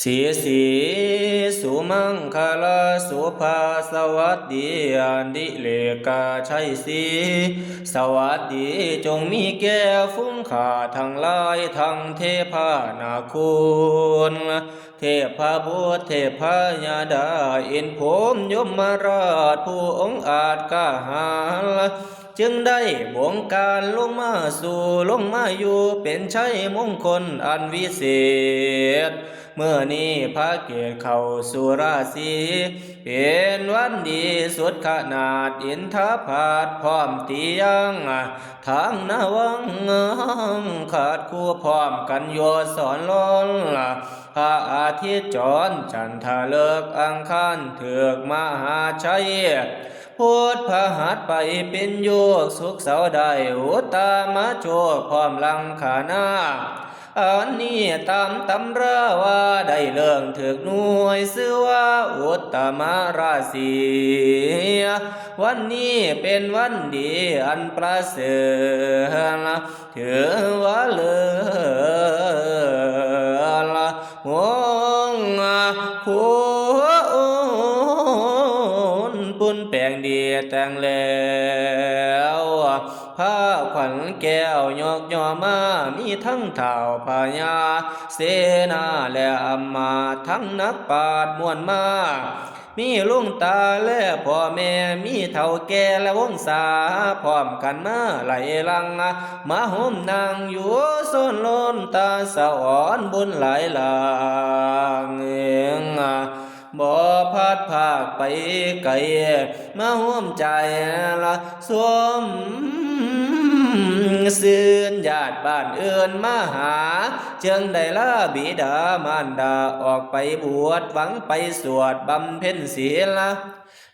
สีสีสุมังคลาสุภาสวัสดีอันดิเลกาชัยสีสวัสดีจงมีแก่ฟุ้งข้าทั้งหลายทั้งเทพานาคุณเทพบุตรเทพยาดาอินพรหมยมราชผู้องค์อาจกล้าหาญจึงได้บงการลงมาสู่ลงมาอยู่เป็นชัยมงคลอันวิเศษเมื่อนี้พระเกศเข้าสู่ราศีเป็นวันดีสุดขนาดอินทผาดพร้อมเตียงทางนาวังขาดคู่พร้อมกันโยสอนล้นพระอาทิตย์จรจันทาเลิกอังคารเถือกมหาชัยพุทธพหัสไปเป็นโยกสุขเสาได้อุตตามะโชคพร้อมลังขานาอันนี้ตามตำราว่าได้เรื่องถึกหน่วยชื่อว่าอุตตมราศีวันนี้เป็นวันดีอันประเสริฐถือว่าเลิศหงคุณปุ้นแปลงดีแต่งแล้วผ้าขวัญแก้วยกย่อมามีทั้งเท่าพญาเสนาและอัมมาทั้งนักปราชญ์มวลมากมีลุงตาและพ่อแม่มีเท่าแก่และวงศาพร้อมกันมาไหลลังมาห่มนางอยู่ส้นล้นตาสวรรค์บุญหลายหลางบ่พัดภาคไปไกลมาห่วมใจละสวมซื่นญาติบ้านอื่นมาหาจึงได้ลาบิดามารดาออกไปบวชหวังไปสวดบำเพ็ญศีล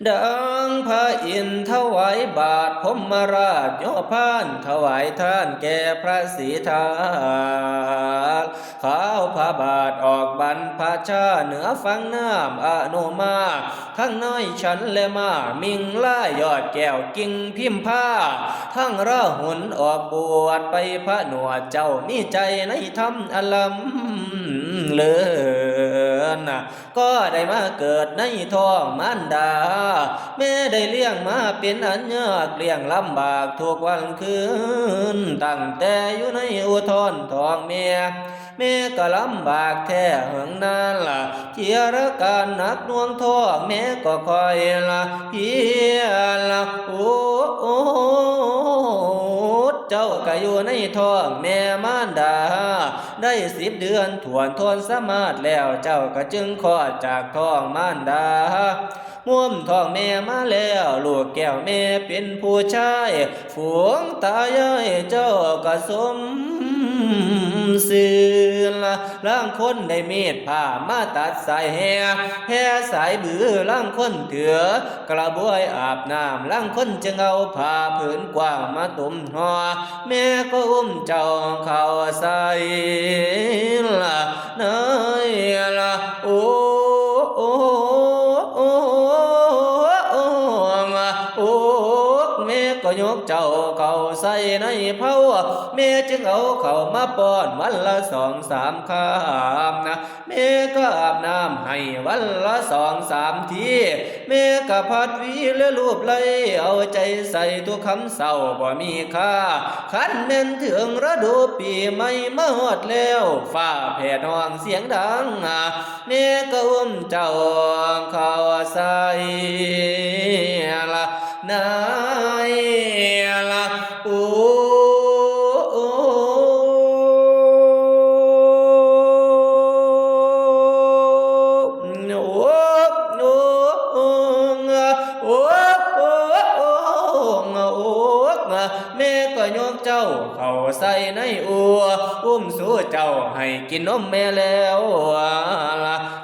ดังพระอินทร์ถวายบาทพรหมราชโยพานถวายท่านแก่พระศรีทาข้าวพระบาทออกบรรพชาเหนือฟังน้ำอนุมาทั้งน้อยฉันและมามิงล่ายอดแก้วกิ่งพิมพ์ผ้าทั้งราหุนออกบวชไปพระหนวดเจ้ามีใจในธรรมอลัมเลิศก็ได้มาเกิดในท้องมารดาแม่ได้เลี้ยงมาเป็นอันยากเลี้ยงลำบากทุกวันคืนตั้งแต่อยู่ในอุทธรท้องแม่ก็ลำบากแท้หึงนานเทียรการหนักน่วงท้องแม่ก็คอยเพียโอ้เจ้าก็อยู่ในท้องแม่มารดาได้10 เดือนถ่วนทนสามารถแล้วเจ้าก็จึงคลอดจากท้องมารดาม่วมท้องแม่มาแล้วลูกแก้วแม่เป็นผู้ชายฝูงตายายเจ้าก็สมซื่อล่างคนได้เมตผ้ามาตัดสายแห่สายบือล่างคนเถือกระบวยอาบน้ำล่างคนจึงเอาผ้าผืนกว้างมาตุ่มห่อแม่ก็อุ้มเจ้าเข้าใส่เนยโอ้แม่ก็ยกเจ้าเข้าใส่ในเผาแม่จึงเอาเข้ามาป้อนวันละ2-3 คำแม่ก็อาบน้ำให้วันละ2-3 ทีแม่ก็พัดวีและรูปไหลเอาใจใส่ทุกคำเศร้าบ่มีค่าคันแม่นถึงฤดูปีใหม่มาฮอดแล้วฟ้าแผ่ห้องเสียงดังแม่ก็อุ้มเจ้าเข้าใส่นายโอ้แม่ก็ยกเจ้าเข้าใส่ในอัวอุ้มสู่เจ้าให้กินนมแม่แล้ว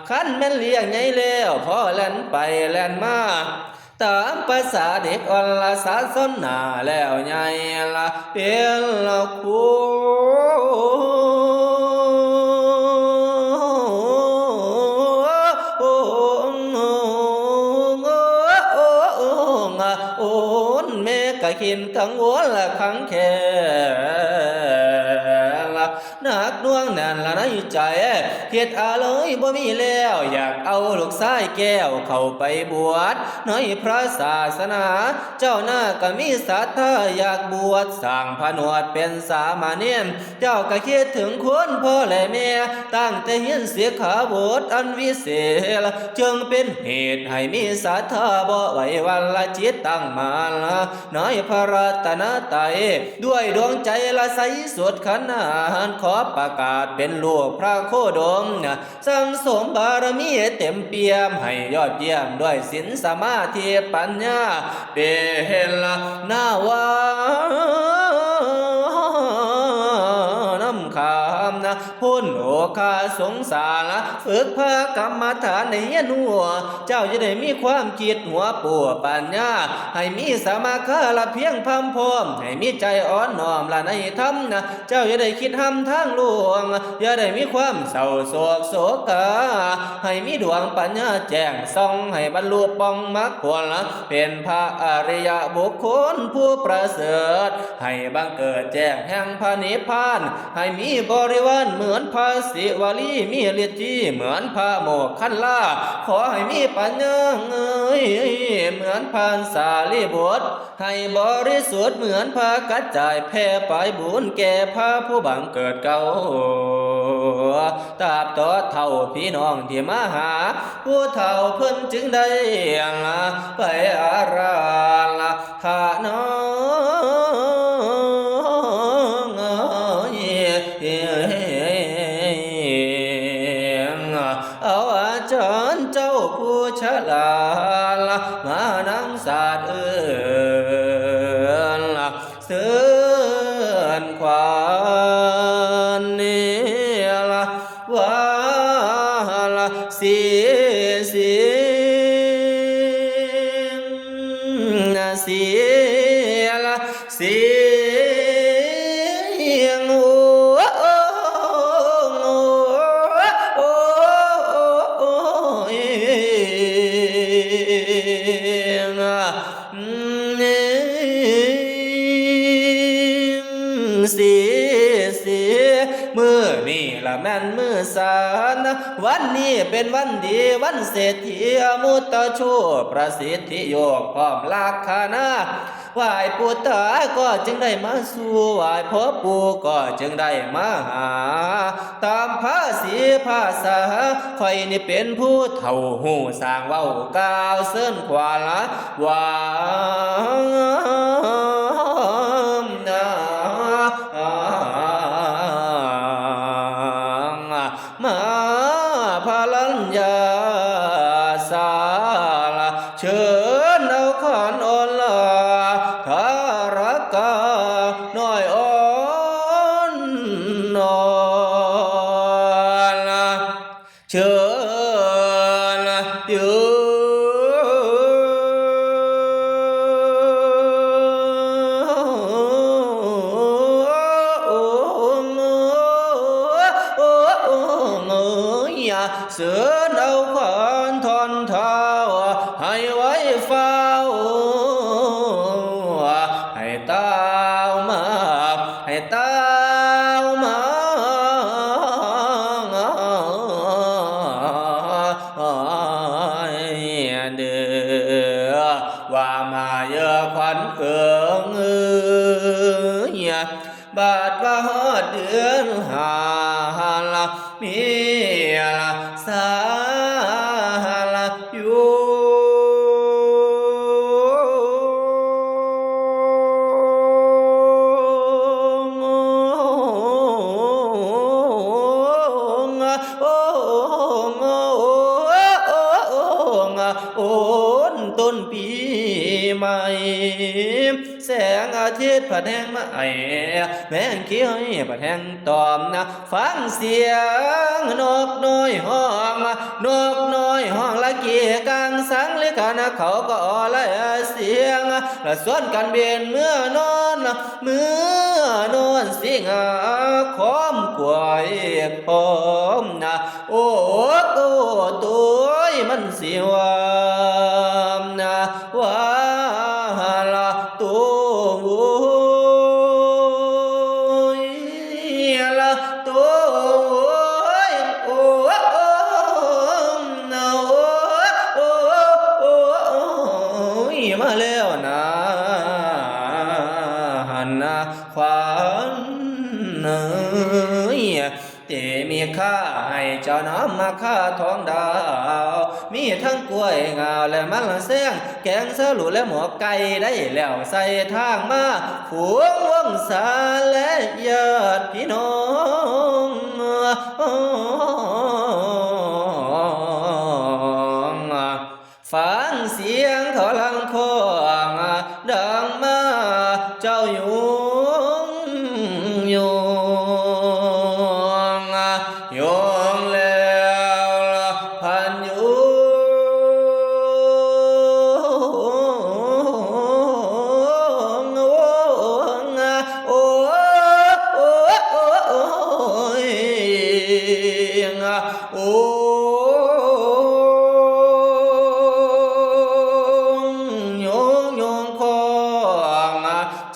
คันแม่นเลี้ยงใหญ่แล้วพ่อแล่นไปแล่นมาตามภาษาเด็กอ่อนละสาสนหนาแล้วใหญ่เป็นครูแม่ก็ขินกังวลละขังแค่น หักดวงนั่นละในใจเฮ็ดอะไรบ่มีแล้วอยากเอาลูกชายแก้วเข้าไปบวชในพระศาสนาเจ้าหน้าก็มีศรัทธาอยากบวชสร้างผนวดเป็นสามเณรเจ้าก็คิดถึงคุณพ่อและแม่ตั้งแต่เฮียนเสียขาบทอันวิเศษจึงเป็นเหตุให้มีศรัทธาบ่ไหววันละจิตตั้งมั่นในพระรัตนตรัยด้วยดวงใจละใสสุดขนาดขอประกาศเป็นลูกพระโคดมสังสมบารมีเต็มเปี่ยมให้ยอดเยี่ยมด้วยศีลสมาธิปัญญาเป็นหน้าวาน้ำขามพ้นโอคาสงสารฝึกพระกรรมฐานในหัวเจ้าจะได้มีความคิดหัวปัวปัญญาให้มีสมาคาละเพียงพำพร้อมให้มีใจอ่อนน้อมละในธรรมเจ้าจะได้คิดทำทางลวงอย่าได้มีความเศร้าโศกโศกาให้มีดวงปัญญาแจ้งส่องให้บรรลุปองมรรคผลเป็นพระอริยบุคคลผู้ประเสริฐให้บังเกิดแจ้งแห่งพระนิพพานให้มีบริวารเหมือนพระศิวลีมีฤทธิ์เหมือนพระโมคคัลลาขอให้มีปัญญาเหมือนพระสารีบุตรให้บริสุทธิ์เหมือนพระกัจจายแผ่ไปบุญแก่พระผู้บังเกิดเก่าตราบต่อเท่าพี่น้องที่มาหาผู้เฒ่าเพิ่นจึงได้ไปอาราละข้าน้องเอาอาจารย์เจ้าผู้ฉลาดมานั่งศาสตร์เสื่อนขวานนี้ว่าเสียงมือนี่ละแม่นมือสานวันนี้เป็นวันดีวันเศรษฐีมุตตะชูประสิทธิโยกพร้อมลักษณะไหวปุตตาก็จึงได้มาสู่ไหวพ่อปู่ก็จึงได้มาหาตามภาษีภาษาคอยนี่เป็นผู้เฒ่าหูสร้างเว้ากล่าวเส้นขวาละว่ามาพลัญญาสาลเชิญเอาขานอ่อนลาทารกาน้อยอ่อนนอนเชิญอยู่เสือเอาขวานทอนเท้าให้ไว้เฝ้าให้ตาวมาให้ตาวมาเดือว่ามาเยอะขวัญเกิงบาดว่าเดือนหาละมีละสาละอยู่โอนต้นปีใหม่แสงอาทิตย์ผัดแห้งมาไอแมงเขี้ยวผัดแห้งตอมฟังเสียงนกน้อยห้องนกน้อยห้องละเกียกลางสังลิกันเขาก็อ่อละเสียงละส่วนกันเบียนเมื่อนอนสิงาคอมกวายพร้อมโอ้ตัวมันสิวามว่าละตัวละตัว ค่าให้เจ้าน้ำมาค่าทองดาวมีทั้งกล้วยงาและมันละเสียงแกงสลุและหมวกไก่ได้แล้วใส่ทางมาฝูงวงศาและญาติพี่น้องฟังเสียงเขาลังคองดังมาเจ้าอยู่โยงโยงแล้วพันอยู่โอ้โอ้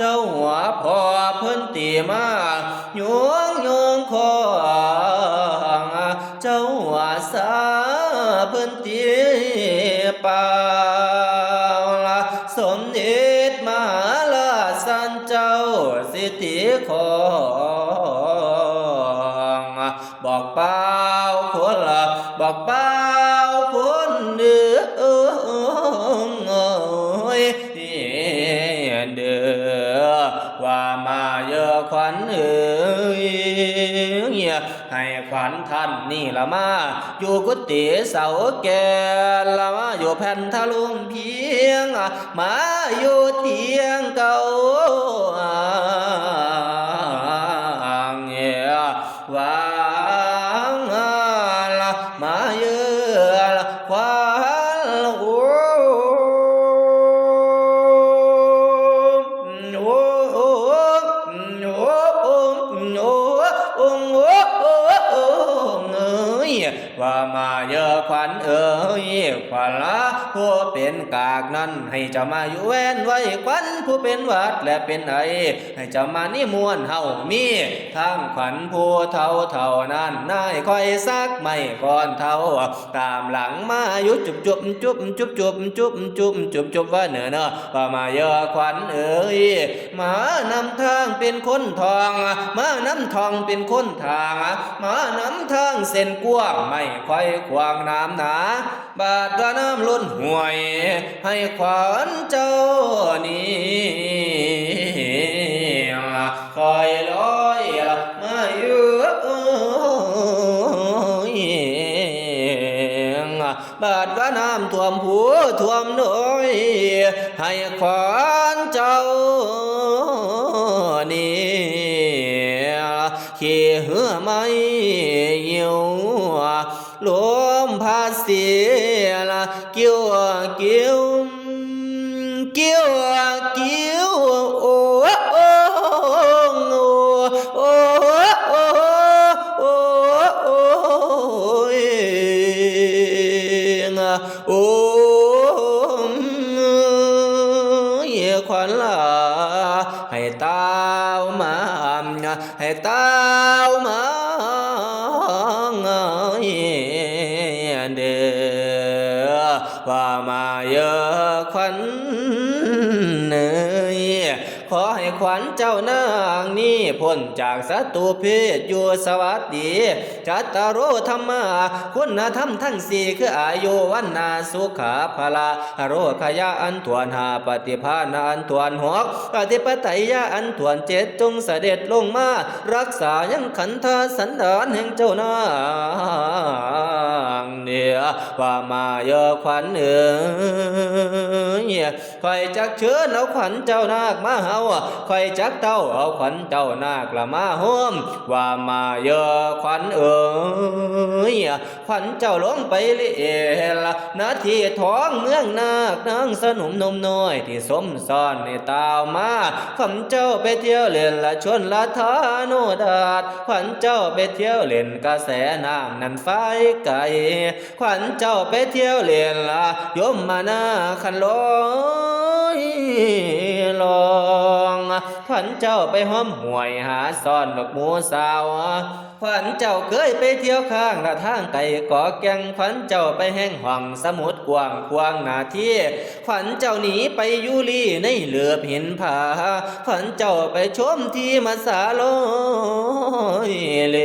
เจ้าหัวพอเพิ่นตีมาโยงคองเจ้าหัวสาเพิ่นตีเปล่าสมเด็จมหาราชสันเจ้าสิทธิของบอกเปล่าคนละบอกเปล่าคนเดือเด้อว่ามาเยอะขวัญเอ้ยให้ขวัญท่านนี่ละมาอยู่กุฏิเสาแก่ละมาอยู่แผ่นทะลุงเพียงมาอยู่เตียงเก่าว่าละมาเยอะขวัญโอ้ว่ามาเยอะขวัญเอ๋ยขวัญละผู้เป็นกากนั้นให้เจ้ามาอยู่แวนไว้ขวัญผู้เป็นวัดและเป็นไอให้เจ้ามานิมนต์เฮามีทางขวัญผู้เท่านั้นนายคอยซักไม่ก่อนเท่าตามหลังมาอยู่จุบว่าเนอว่ามาเยอะขวัญเอ๋ยมานำทางเป็นคนทองมานำทองเป็นคนทางมานำทางเส้นกว้างไม่ค่อยขวางน้ำหนาบาดว่าน้ำล้นห่วยให้ขวัญเจ้านี้คอยลอยมาอยู่บาดว่าน้ำท่วมหูท่วมน้อยให้ขวัญเจ้านี้ขี่เหือไม่เหี่ยวลมพัดเสียละเกี่ยวโอ้โอ้โอ้โอ้โอ้โอ้ขวัญลาให้เต้ามาให้เต้ามาเด้อว่ามาเยอะขวัญเนยขอให้ขวัญเจ้านางนี้พ้นจากศัตรูเพศอยู่สวัสดีจัตตารโอธรรมาคุณธรรมทั้งสี่คืออายุวันนาสุขาภละโรคยาอันทวนหาปฏิภาณอันทวนหกปฏิปไตยาอันทวนเจ็ดจงเสด็จลงมารักษายังขันธสันดานแห่งเจ้านางเนี่ยว่ามาเยอะขวัญเอ๋ยคอยจักเชิญเอาขวัญเจ้านาคมาเฮาคอยจักเต้าเอาขวัญเจ้านาคละมาโฮมว่ามาเยอะขวัญเอ๋ยขวัญเจ้าลงไปเลี้ยละนาทีท้องเมืองนาคนางสนุมนมน้อยที่สมซ่อนในตาวมาขวัญเจ้าไปเที่ยวเล่นละชวนละทาโนดาดขวัญเจ้าไปเที่ยวเล่นกระแสน้ำนั้นไฟไก่ขวัญ นเจ้าไปเที่ยวเล่นละโยมมานาขันลอยลองขันเจ้าไปห้อมห่วยหาซ่อนดอกหมูสาวขันเจ้าเคยไปเที่ยวข้างละทางไก่ก่อแกงขันเจ้าไปแห้งห้องสมุทรกว้างควางหน้าที่ขันเจ้าหนีไปยูรีในเหลือบหินผาขันเจ้าไปชมที่มาสาลอยเล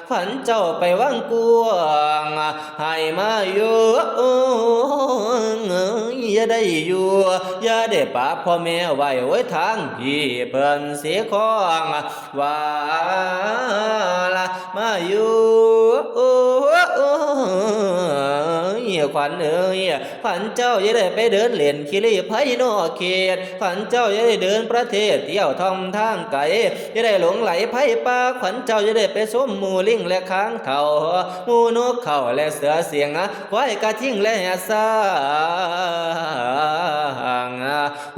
ขันเจ้าไปวังกวางให้มาอยู่อย่าได้อยู่อย่าได้ปาพ่อแม่ไว้ไว้ทางพี่เพิ่นเสียของว่าละมาอยู่ขวัญเอ้ยขวัญเจ้าอย่าได้ไปเดินเล่นขี้รีไผนอกเขตขวัญเจ้าอย่าได้เดินประเทศเที่ยวท่องทางไกลอย่าได้หลงไหลไผป่าขวัญเจ้าอย่าได้ไปสมหมู่ลิงและค้างเขาหมู่นกเขาและเสือเสียงควายกระทิงและสาง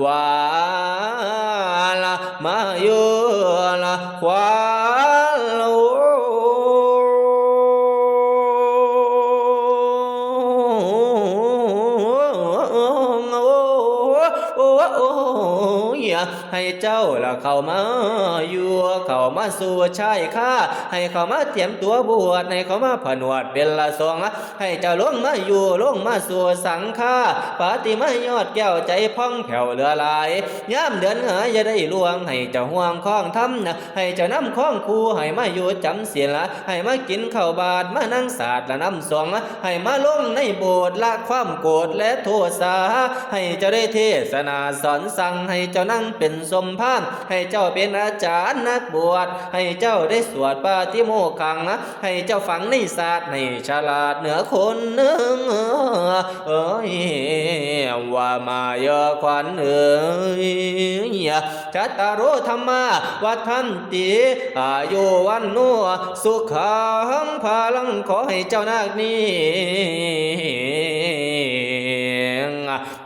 ว่าละมาอยู่ละควาให้เจ้าละเข้ามาอยู่เข้ามาสู่ชายข้าให้เข้ามาเตรียมตัวบวชให้เข้ามาผนวดเป็นละสงฆ์ให้เจ้าลงมาอยู่ลงมาสู่สังฆาปฏิมายอดแก้วใจพ่องแผ่วเหลือหลายย่ำเดือนอย่าได้ลวงให้เจ้าห่วงข้องทำให้เจ้านำข้องคูให้มาอยู่จำศีลให้มากินข้าวบาทมานั่งศาสตร์ละน้ำสงฆ์ให้มาลงในโบสถ์ละความโกรธและโทสาให้เจ้าได้เทศนาสอนสั่งให้เจ้านั่งเป็นสมภารให้เจ้าเป็นอาจารย์นักบวชให้เจ้าได้สวดปาฏิโมกขังให้เจ้าฝังในศาสตร์ให้ฉลาดเหนือคนว่ามาเยอะขวัญจัตตารโอธรรมาวัฏันติอายุวันโนสุขังพลังขอให้เจ้านาคนี้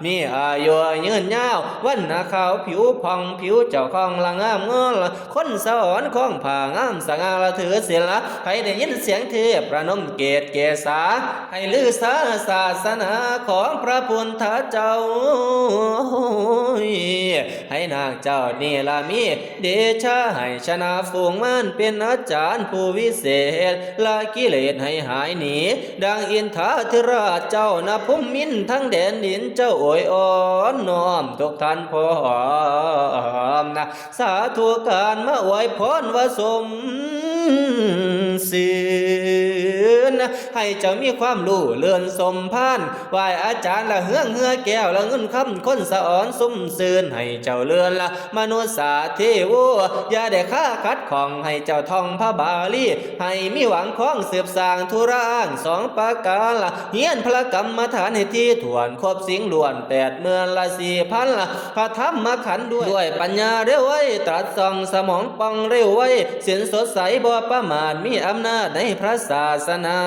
มีอายุยืนยาววันนาขาวผิวผ่องผิวเจ้าของละงามเงอคนสอนของผ่างามสง่าละถือศีลให้ได้ยินเสียงเทพประนมเกศเกษาให้ลือสาศาสนาของพระพุทธเจ้าให้นางเจ้านี่ละมีเดชะให้ชนะฝูงมันเป็นอาจารย์ผู้วิเศษละกิเลสให้หายหนีดังอินทาธิราชเจ้านะพุ่มมินทั้งแดนดินเจ้าโอยอ่อนน้อมทุกท่านพร้อมนะสาธุการมาอวยพรว่าสมศีลให้เจ้ามีความรู้เลื่อนสมพานไหวอาจารย์ละเฮืองเฮือแก้วละเงินคำคนสะอ่อนสุ่มซืนให้เจ้าเลื่อนละมนุษย์สาเทวอย่าได้ค่าคัดของให้เจ้าท่องพระบาลีให้มีหวังของสืบสร้างธุระอ้างสองประการละเฮียนพระกรรมฐานให้ที่ถ่วนครบสิ่งล้วน80,000ละ4,000ละพระธรรมขันธ์ด้วยปัญญาเร็วไว้ตรัสส่องสมองปองเร็วไว้เสียนสดใสบ่ประมาทมีอำนาจในพระศาสนา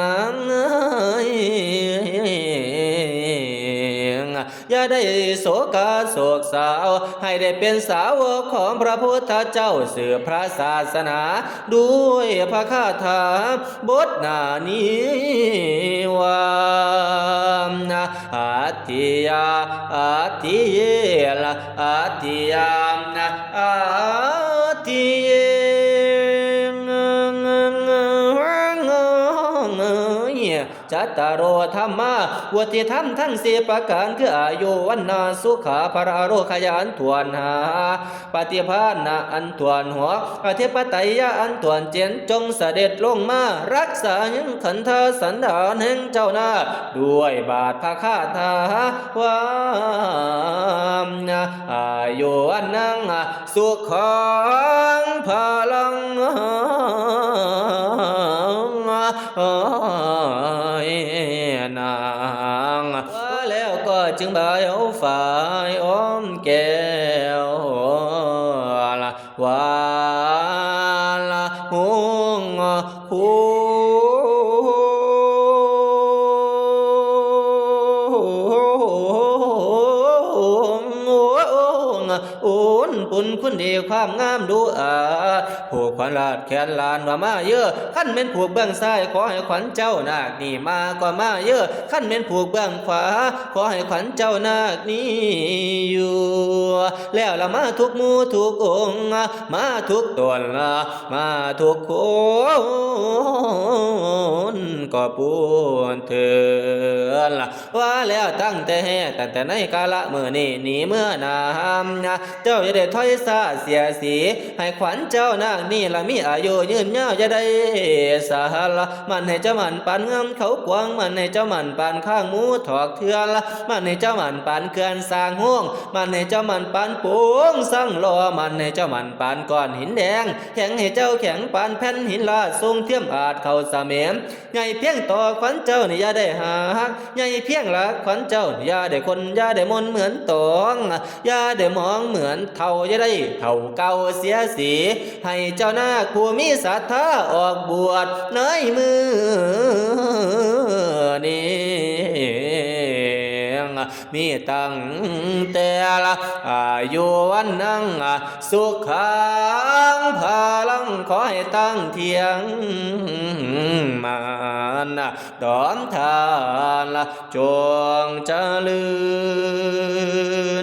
อย่าได้โศกาโศกสาวให้ได้เป็นสาวกของพระพุทธเจ้าสืบพระศาสนาด้วยพระคาถาบทนานี้ว่าอาทิยาอาทิเยละอาทิยามนะอาทิเยจัตตารโอธรรมาวัติธรรมทั้ง4ประการคืออายุวันนาสุขาภราโรคยานทวนหาปฏิภาณะอันทวนหัวอธิปไตยอันทวนเจนจงเสด็จลงมารักษายังขันธสันดานแห่งเจ้าหน้าด้วยบาทพระคาถาวามอายุวันนังสุขังพลังนางว่าแล้วก็จึงบ่ายเอาฝ่ายอ้อมแก้วละว่าละหงคู โอ้นปุ่นคุณดีความงามดูอาจผูกขวัญลาดแขนลานว่ามาเยอะขั้นเม็นผูกเบื้องซ้ายขอให้ขวัญเจ้านาคนี่มาก็มาเยอะขั้นเม็นผูกเบื้องขวาขอให้ขวัญเจ้านาคนี้อยู่แล้วละมาทุกหมู่ทุกองค์มาทุกตนมาทุกคนก็ปูนเถิดว่าแล้วตั้งแต่ในกาละเมื่อนี้หนีเมื่อนามเจ้าจะได้ถอยซาเสียสีให้ขวัญเจ้านาคนี่ละมีอายุยืนยาวจะได้สาละมันให้เจ้ามันปานเงือมเขากวางมันให้เจ้ามันปานข้างหมูถอกเถื่อนละมันให้เจ้ามันปานเกลือนสร้างห่วงมันให้เจ้ามันปานปูงสร้างรอมันให้เจ้ามันปานก้อนหินแดงแข็งให้เจ้าแข็งปานแผ่นหินลาดทรงเทียมอาจเข้าสะเมมใหญ่เพียงต่อขวัญเจ้านี่อย่าได้หากใหญ่เพียงละขวัญเจ้าอย่าได้คนอย่าได้มนเหมือนตองอย่าได้มองเหมือนเท่าอย่าได้เท่าเก่าเสียสีให้เจ้านาคผู้มีศรัทธาออกบวชในมือนี้มีตั้งแต่ละอายุวันนั่งสุขังพลังขอให้ตั้งเทียงมันดอมทานจงเจริ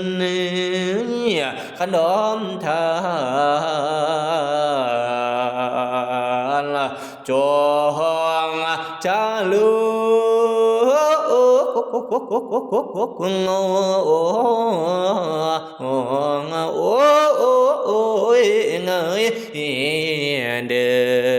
ญขนมทานจงเจริญเด้อ